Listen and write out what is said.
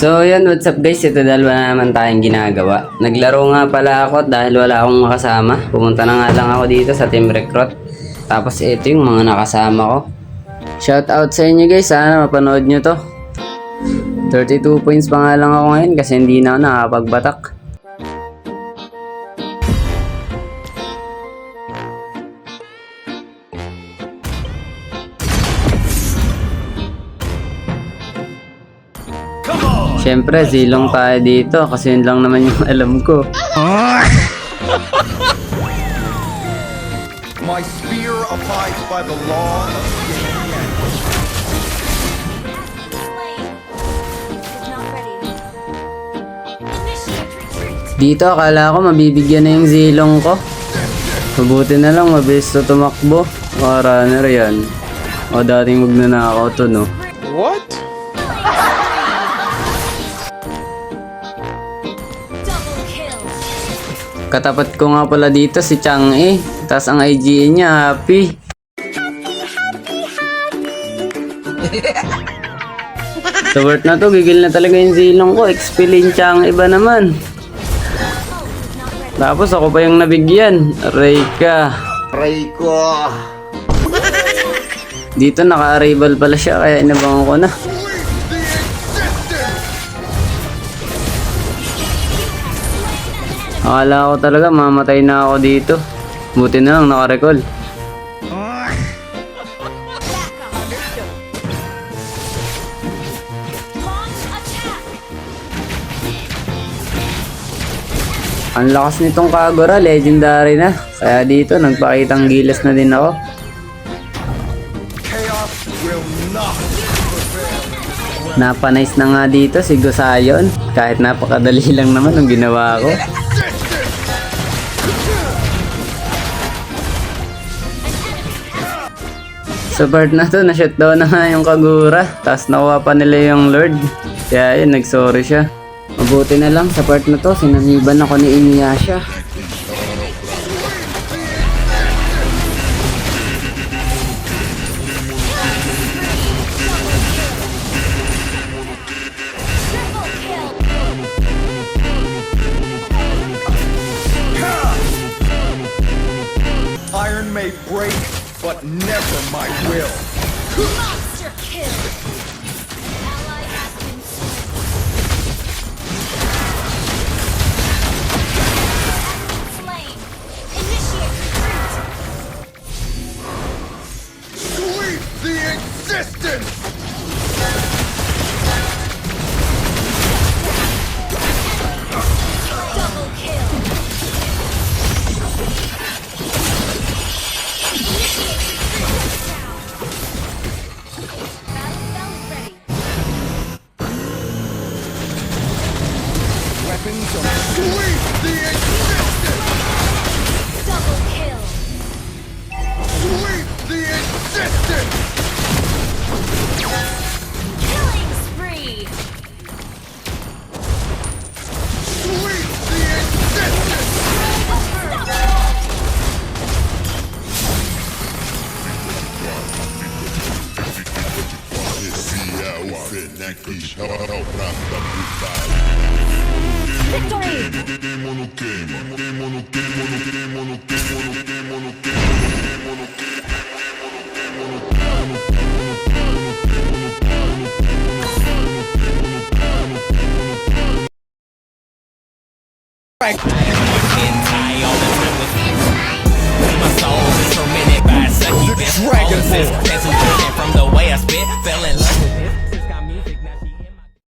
So yan, what's up guys, ito dahil wala naman tayong ginagawa. Naglaro nga pala ako dahil wala akong makasama. Pumunta na nga lang ako dito sa Team Recruit. Tapos ito yung mga nakasama ko. Shout out sa inyo guys, sana mapanood nyo to. 32 points pa nga lang ako ngayon kasi hindi na ako nakapagbatak. Siyempre, zilong tayo dito kasi yun lang naman yung alam ko. My spear abides by the law of Dito, akala ko mabibigyan na yung zilong ko. Mabuti na lang, mabilis to tumakbo. O, runner yan. O, dating magnanakaw to, no? What? Katapat ko nga pala dito si Chang'e. Tapos ang IGN niya, happy. Sa worth na to, gigil na talaga yung zilong ko. XP lane Chang'e ba naman? Tapos ako pa yung nabigyan. Reyka. Dito naka-arrival pala siya, kaya inabangan ko na. Akala ko talaga mamatay na ako dito. Buti na lang naka-recall. Ang lakas nitong Kagura, legendary na. Kaya dito nagpakitang gilas na din ako. Chaos will not prevail. Napanice na nga dito si Gosayon. Kahit napakadali lang naman ang ginawa ko. Sa part na to, na-shutdown na nga yung Kagura. Tapos nakuha pa nila yung Lord. Kaya yun, nag-sorry siya. Mabuti na lang sa part na to, sinaniban ako ni Inuyasha. Iron may break, but never my will. Monster kill! Ally has been slain. Initiate retreat! Sweep the existence! Double kill! Weapons of sweep the existence! Double kill! Sweep the existence! Killing spree! Sweep the existence! My soul is tormented by sucky bitch. From the way I spit, fell in love with it.